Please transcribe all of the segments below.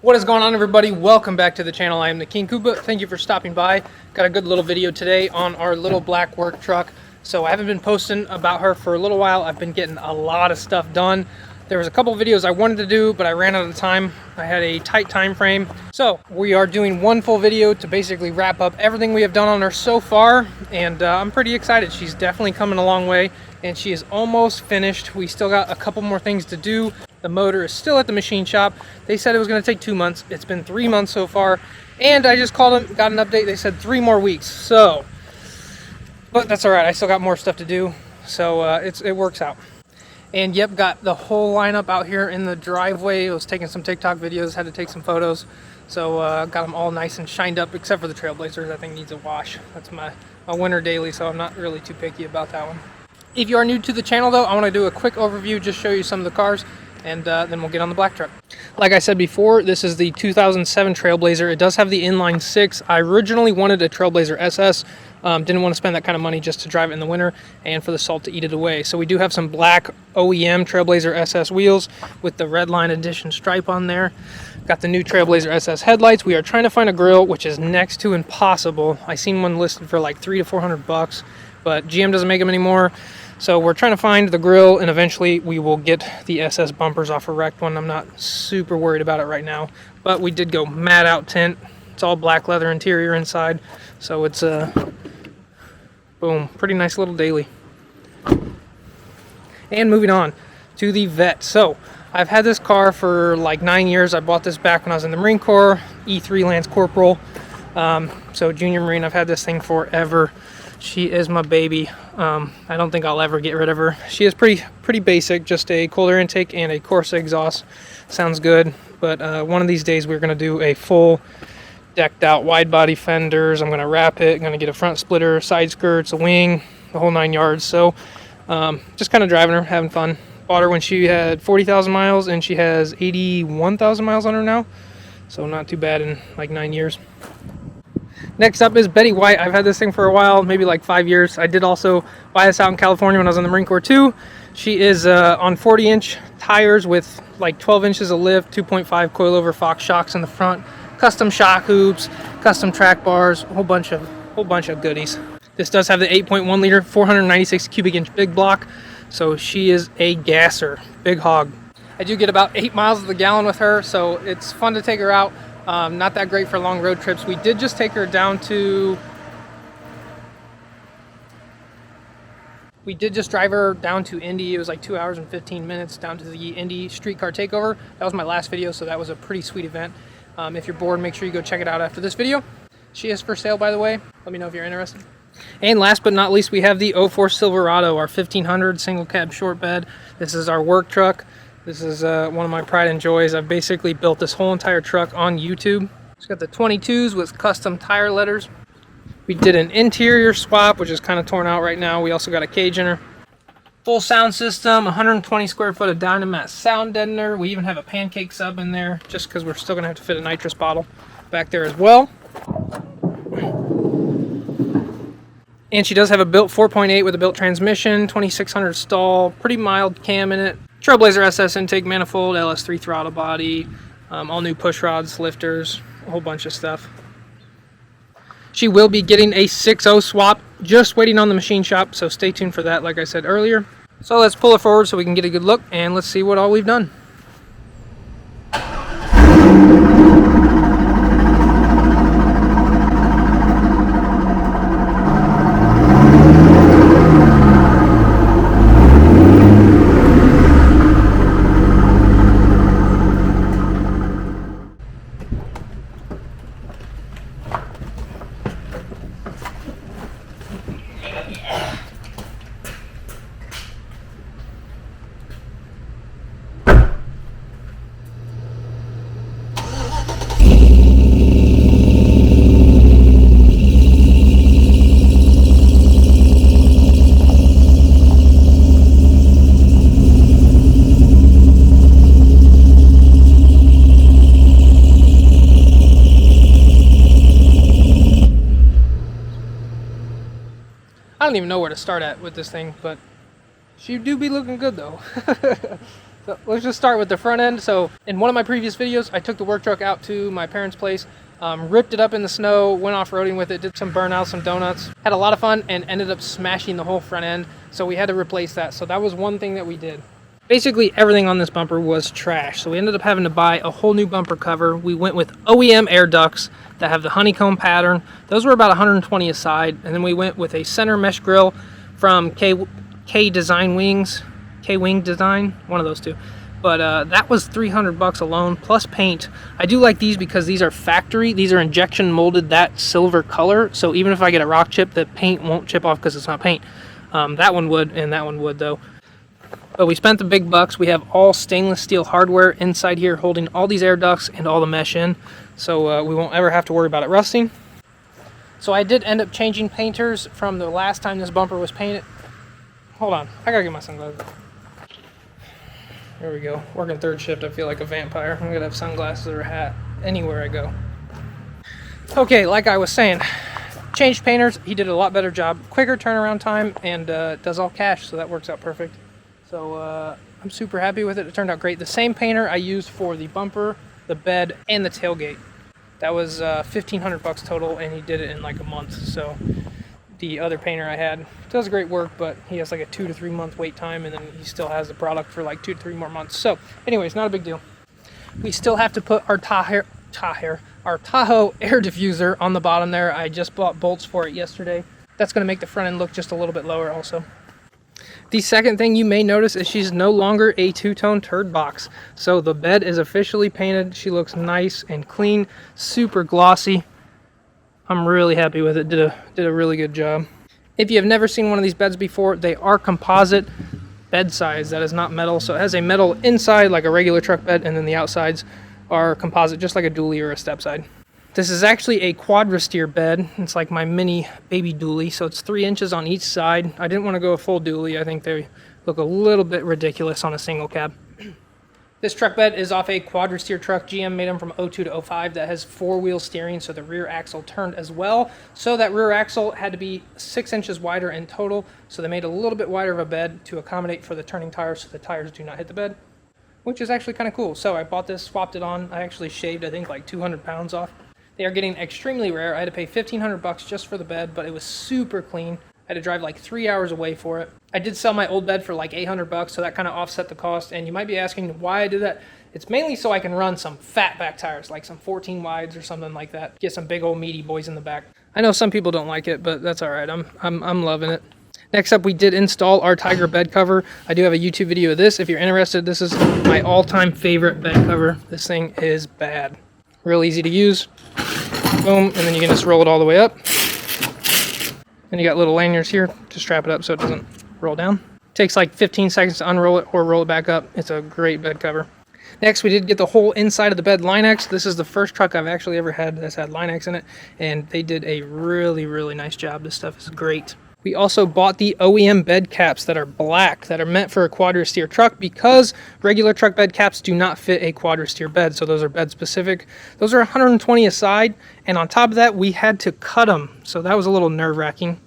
What is going on, everybody? Welcome back to the channel. I am the King Koopa. Thank you for stopping by. Got a good little video today on our little black work truck. So I haven't been posting about her for a little while. I've been getting a lot of stuff done. There was a couple videos I wanted to do, but I ran out of time. I had a tight time frame. So we are doing one full video to basically wrap up everything we have done on her so far. And I'm pretty excited. She's definitely coming a long way and she is almost finished. We still got a couple more things to do. The motor is still at the machine shop. They said it was going to take 2 months. It's been 3 months so far. And I just called them, got an update. They said 3 more weeks. So, but that's all right. I still got more stuff to do. So it works out. And yep, got the whole lineup out here in the driveway. I was taking some TikTok videos, had to take some photos. So got them all nice and shined up, except for the Trailblazers. I think needs a wash. That's my winter daily, so I'm not really too picky about that one. If you are new to the channel though, I want to do a quick overview, just show you some of the cars. And then we'll get on the black truck. Like I said before, this is the 2007 Trailblazer. It does have the inline 6. I originally wanted a Trailblazer SS. Didn't want to spend that kind of money just to drive it in the winter and for the salt to eat it away. So we do have some black OEM Trailblazer SS wheels with the Redline Edition stripe on there. Got the new Trailblazer SS headlights. We are trying to find a grill, which is next to impossible. I seen one listed for like $300 to $400, but GM doesn't make them anymore. So we're trying to find the grill, and eventually we will get the SS bumpers off a wrecked one. I'm not super worried about it right now, but we did go matte out tint. It's all black leather interior inside, so it's boom, pretty nice little daily. And moving on to the vet. So I've had this car for like 9 years. I bought this back when I was in the Marine Corps, E3 Lance Corporal. So Junior Marine, I've had this thing forever. She is my baby. I don't think I'll ever get rid of her. She is pretty basic, just a cold air intake and a Corsa exhaust. Sounds good, but one of these days we're going to do a full decked out wide body fenders. I'm going to wrap it, I'm going to get a front splitter, side skirts, a wing, the whole 9 yards. So just kind of driving her, having fun. Bought her when she had 40,000 miles and she has 81,000 miles on her now. So not too bad in like 9 years. Next up is Betty White. I've had this thing for a while, maybe like 5 years. I did also buy this out in California when I was in the Marine Corps too. She is on 40-inch tires with like 12 inches of lift, 2.5 coilover Fox shocks in the front, custom shock hoops, custom track bars, a whole bunch of goodies. This does have the 8.1 liter, 496 cubic inch big block, so she is a gasser, big hog. I do get about 8 miles of the gallon with her, so it's fun to take her out. Not that great for long road trips. We did just take her down to... We did just drive her down to Indy. It was like 2 hours and 15 minutes down to the Indy streetcar takeover. That was my last video, so that was a pretty sweet event. If you're bored, make sure you go check it out after this video. She is for sale, by the way. Let me know if you're interested. And last but not least, we have the 04 Silverado, our 1500 single cab short bed. This is our work truck. This is one of my pride and joys. I've basically built this whole entire truck on YouTube. It's got the 22s with custom tire letters. We did an interior swap, which is kind of torn out right now. We also got a cage in her. Full sound system, 120 square foot of Dynamat sound deadener. We even have a pancake sub in there, just because we're still going to have to fit a nitrous bottle back there as well. And she does have a built 4.8 with a built transmission, 2600 stall, pretty mild cam in it. Trailblazer SS intake manifold, LS3 throttle body, all new push rods, lifters, a whole bunch of stuff. She will be getting a 6.0 swap, just waiting on the machine shop, so stay tuned for that, like I said earlier. So let's pull her forward so we can get a good look, and let's see what all we've done. I don't even know where to start at with this thing, but she do be looking good though. So let's just start with the front end. So in one of my previous videos, I took the work truck out to my parents' place, ripped it up in the snow, went off-roading with it, did some burnouts, some donuts, had a lot of fun, and ended up smashing the whole front end. So we had to replace that. So that was one thing that we did. Basically everything on this bumper was trash. So we ended up having to buy a whole new bumper cover. We went with OEM air ducts that have the honeycomb pattern. Those were about 120 a side. And then we went with a center mesh grill from K Design Wings. K-Wing Design, one of those two. But that was $300 alone, plus paint. I do like these because these are factory. These are injection molded that silver color. So even if I get a rock chip, the paint won't chip off because it's not paint. That one would, and that one would though. But we spent the big bucks. We have all stainless steel hardware inside here holding all these air ducts and all the mesh in. So we won't ever have to worry about it rusting. So I did end up changing painters from the last time this bumper was painted. Hold on, I gotta get my sunglasses. There we go. Working third shift, I feel like a vampire. I'm gonna have sunglasses or a hat anywhere I go. Okay, like I was saying, changed painters. He did a lot better job. Quicker turnaround time, and does all cash, so that works out perfect. So I'm super happy with it. It turned out great. The same painter I used for the bumper, the bed, and the tailgate. That was $1,500 total, and he did it in like a month. So the other painter I had does great work, but he has like a 2 to 3 month wait time, and then he still has the product for like 2 to 3 more months. So anyways, not a big deal. We still have to put our Tahoe air diffuser on the bottom there. I just bought bolts for it yesterday. That's going to make the front end look just a little bit lower also. The second thing you may notice is she's no longer a two-tone turd box. So the bed is officially painted. She looks nice and clean, super glossy. I'm really happy with it. Did a really good job. If you have never seen one of these beds before, they are composite bed sides. That is not metal. So it has a metal inside like a regular truck bed, and then the outsides are composite just like a dually or a step side. This is actually a quadristeer bed. It's like my mini baby dually, so it's 3 inches on each side. I didn't want to go a full dually. I think they look a little bit ridiculous on a single cab. This truck bed is off a quadristeer truck. GM made them from 02 to 05 that has 4-wheel steering, so the rear axle turned as well. So that rear axle had to be 6 inches wider in total, so they made a little bit wider of a bed to accommodate for the turning tires so the tires do not hit the bed, which is actually kind of cool. So I bought this, swapped it on. I actually shaved, I think, like 200 pounds off. They are getting extremely rare. I had to pay $1,500 just for the bed, but it was super clean. I had to drive like 3 hours away for it. I did sell my old bed for like $800, so that kind of offset the cost. And you might be asking why I did that. It's mainly so I can run some fat back tires, like some 14 wides or something like that. Get some big old meaty boys in the back. I know some people don't like it, but that's all right. I'm loving it. Next up, we did install our Tiger bed cover. I do have a YouTube video of this. If you're interested, this is my all-time favorite bed cover. This thing is bad. Real easy to use. Boom, and then you can just roll it all the way up. And you got little lanyards here to strap it up so it doesn't roll down. Takes like 15 seconds to unroll it or roll it back up. It's a great bed cover. Next, we did get the whole inside of the bed Line-X. This is the first truck I've actually ever had that's had Line-X in it, and they did a really, really nice job. This stuff is great. We also bought the OEM bed caps that are black, that are meant for a quadristeer truck because regular truck bed caps do not fit a quadristeer bed, so those are bed specific. Those are 120 a side, and on top of that, we had to cut them, so that was a little nerve-wracking.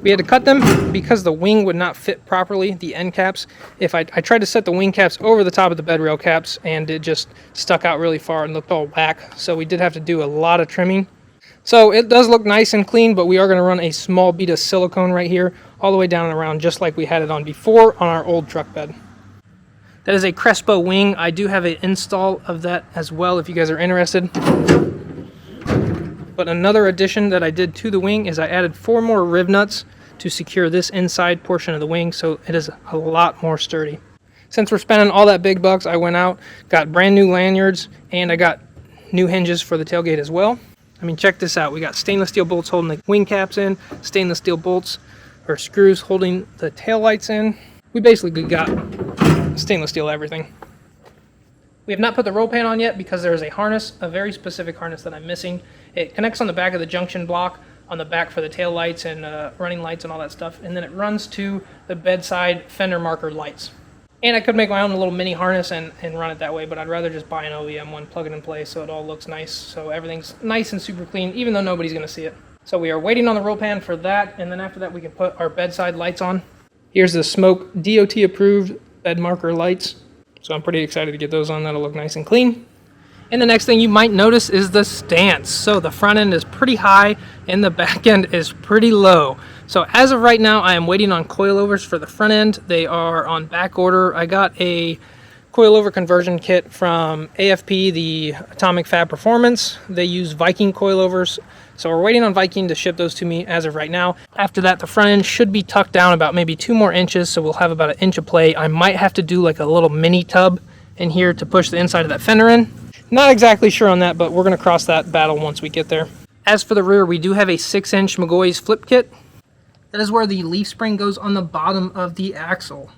We had to cut them because the wing would not fit properly, the end caps. If I tried to set the wing caps over the top of the bed rail caps, and it just stuck out really far and looked all whack, so we did have to do a lot of trimming. So it does look nice and clean, but we are going to run a small bead of silicone right here, all the way down and around, just like we had it on before on our old truck bed. That is a Crespo wing. I do have an install of that as well if you guys are interested. But another addition that I did to the wing is I added 4 more rib nuts to secure this inside portion of the wing, so it is a lot more sturdy. Since we're spending all that big bucks, I went out, got brand new lanyards, and I got new hinges for the tailgate as well. I mean, check this out. We got stainless steel bolts holding the wing caps in, stainless steel bolts or screws holding the tail lights in. We basically got stainless steel everything. We have not put the roll pan on yet because there is a harness, a very specific harness that I'm missing. It connects on the back of the junction block, on the back for the tail lights and running lights and all that stuff, and then it runs to the bedside fender marker lights. And I could make my own little mini harness and run it that way, but I'd rather just buy an OEM one, plug it in place so it all looks nice, so everything's nice and super clean, even though nobody's going to see it. So we are waiting on the roll pan for that, and then after that we can put our bedside lights on. Here's the Smoke DOT approved bed marker lights. So I'm pretty excited to get those on. That'll look nice and clean. And the next thing you might notice is the stance. So the front end is pretty high and the back end is pretty low. So as of right now, I am waiting on coilovers for the front end. They are on back order. I got a coilover conversion kit from AFP, the Atomic Fab Performance. They use Viking coilovers. So we're waiting on Viking to ship those to me as of right now. After that, the front end should be tucked down about maybe 2 more inches. So we'll have about 1 inch of play. I might have to do like a little mini tub in here to push the inside of that fender in. Not exactly sure on that, but we're going to cross that battle once we get there. As for the rear, we do have a 6-inch McGaughy's flip kit. That is where the leaf spring goes on the bottom of the axle.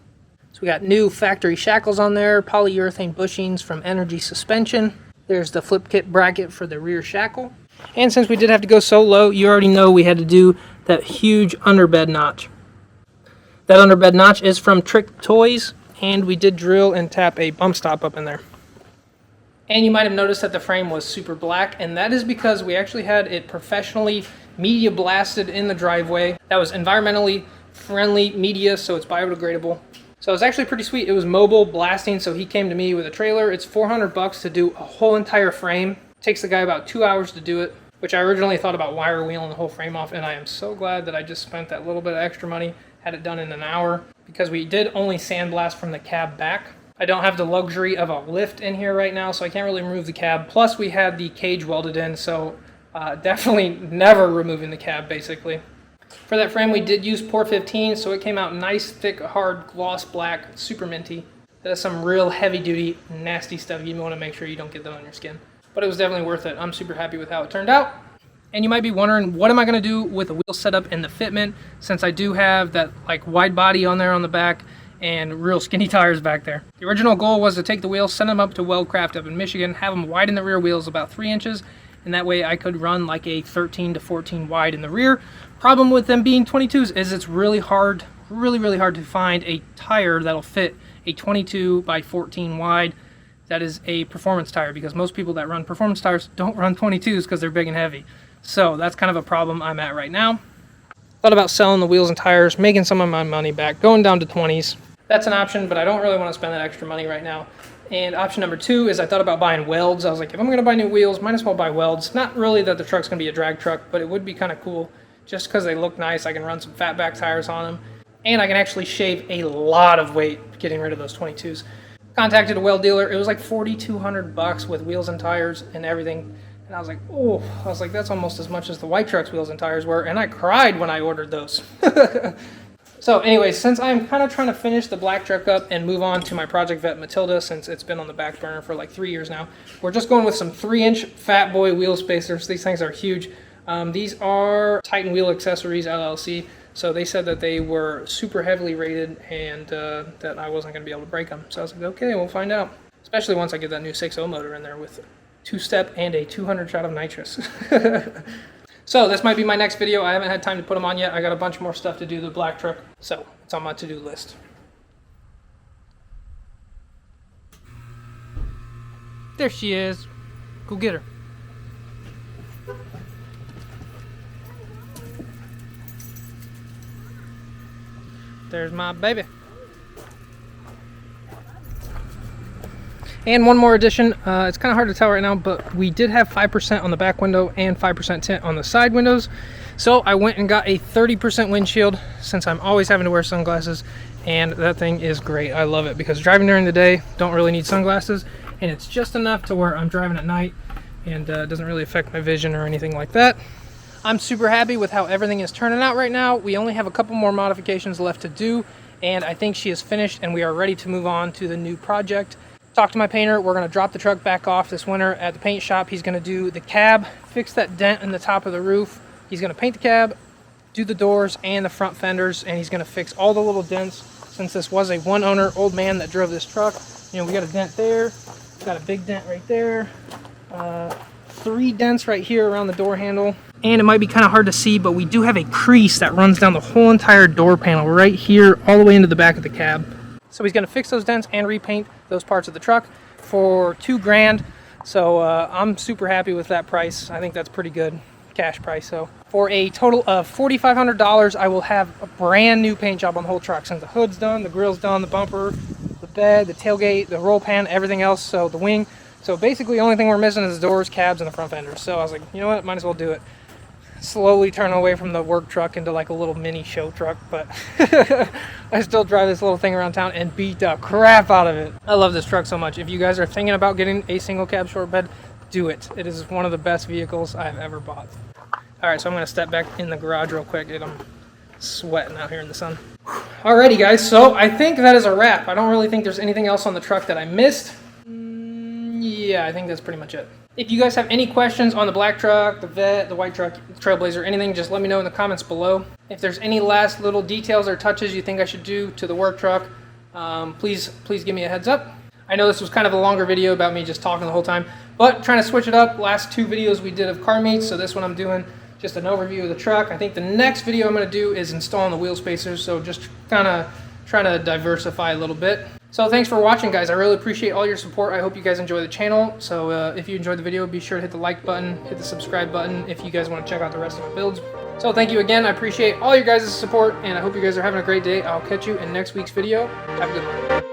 So we got new factory shackles on there, polyurethane bushings from Energy Suspension. There's the flip kit bracket for the rear shackle. And since we did have to go so low, you already know we had to do that huge underbed notch. That underbed notch is from Trick Toys, and we did drill and tap a bump stop up in there. And you might have noticed that the frame was super black, and that is because we actually had it professionally media blasted in the driveway. That was environmentally friendly media, so it's biodegradable. So it's actually pretty sweet. It was mobile blasting, so he came to me with a trailer. It's $400 to do a whole entire frame. It takes the guy about 2 hours to do it, which I originally thought about wire wheeling the whole frame off, and I am so glad that I just spent that little bit of extra money, had it done in an hour, because we did only sandblast from the cab back. I don't have the luxury of a lift in here right now, so I can't really remove the cab. Plus, we had the cage welded in, so definitely never removing the cab, basically. For that frame, we did use Pour 15, so it came out nice, thick, hard, gloss black, super minty. That is some real heavy-duty, nasty stuff. You want to make sure you don't get that on your skin. But it was definitely worth it. I'm super happy with how it turned out. And you might be wondering, what am I going to do with the wheel setup and the fitment, since I do have that like wide body on there on the back and real skinny tires back there. The original goal was to take the wheels, send them up to Weldcraft up in Michigan, have them widen the rear wheels about 3 inches, and that way I could run like a 13 to 14 wide in the rear. Problem with them being 22s is it's really hard, really hard to find a tire that'll fit a 22 by 14 wide that is a performance tire, because most people that run performance tires don't run 22s because they're big and heavy. So that's kind of a problem I'm at right now. Thought about selling the wheels and tires, making some of my money back, going down to 20s. That's an option, but I don't really want to spend that extra money right now. And option number 2 is I thought about buying welds. I was like, if I'm going to buy new wheels, might as well buy welds. Not really that the truck's going to be a drag truck, but it would be kind of cool just because they look nice. I can run some fatback tires on them, and I can actually shave a lot of weight getting rid of those 22s. Contacted a weld dealer. It was like $4,200 with wheels and tires and everything. And I was like, oh, that's almost as much as the white truck's wheels and tires were, and I cried when I ordered those. So anyways, since I'm kind of trying to finish the black truck up and move on to my Project Vet Matilda, since it's been on the back burner for like 3 years now, we're just going with some 3-inch Fat Boy wheel spacers. These things are huge. These are Titan Wheel Accessories LLC, so they said that they were super heavily rated and that I wasn't going to be able to break them. So I was like, okay, we'll find out. Especially once I get that new 6.0 motor in there with 2-step and a 200 shot of nitrous. So this might be my next video. I haven't had time to put them on yet. I got a bunch more stuff to do the black truck, so it's on my to-do list. There she is. Go get her. There's my baby. And one more addition, it's kind of hard to tell right now, but we did have 5% on the back window and 5% tint on the side windows. So I went and got a 30% windshield, since I'm always having to wear sunglasses, and that thing is great. I love it because driving during the day, don't really need sunglasses, and it's just enough to where I'm driving at night and it doesn't really affect my vision or anything like that. I'm super happy with how everything is turning out right now. We only have a couple more modifications left to do, and I think she is finished and we are ready to move on to the new project. Talked to my painter. We're going to drop the truck back off this winter at the paint shop. He's going to do the cab, fix that dent in the top of the roof. He's going to paint the cab, do the doors and the front fenders, and he's going to fix all the little dents. Since this was a one-owner old man that drove this truck, you know, we got a dent there, got a big dent right there, 3 dents right here around the door handle. And it might be kind of hard to see, but we do have a crease that runs down the whole entire door panel right here all the way into the back of the cab. So he's going to fix those dents and repaint those parts of the truck for $2,000. So I'm super happy with that price. I think that's pretty good cash price. So for a total of $4,500, I will have a brand new paint job on the whole truck. Since the hood's done, the grill's done, the bumper, the bed, the tailgate, the roll pan, everything else, so the wing. So basically the only thing we're missing is the doors, cabs, and the front fenders. So I was like, you know what, might as well do it. Slowly turn away from the work truck into like a little mini show truck, but I still drive this little thing around town and beat the crap out of it. I love this truck so much. If you guys are thinking about getting a single cab short bed, do it. It is one of the best vehicles I've ever bought. All right, so I'm gonna step back in the garage real quick. I'm sweating out here in the sun. Alrighty guys, so I think that is a wrap. I don't really think there's anything else on the truck that I missed. Yeah, I think that's pretty much it. If you guys have any questions on the black truck, the Vet, the white truck, the Trailblazer, anything, just let me know in the comments below. If there's any last little details or touches you think I should do to the work truck, please give me a heads up. I know this was kind of a longer video about me just talking the whole time, but trying to switch it up. Last 2 videos we did of car meets, so this one I'm doing just an overview of the truck. I think the next video I'm going to do is installing the wheel spacers, so just kind of trying to diversify a little bit. So thanks for watching, guys. I really appreciate all your support. I hope you guys enjoy the channel. So if you enjoyed the video, be sure to hit the like button, hit the subscribe button if you guys want to check out the rest of my builds. So thank you again. I appreciate all your guys' support, and I hope you guys are having a great day. I'll catch you in next week's video. Have a good one.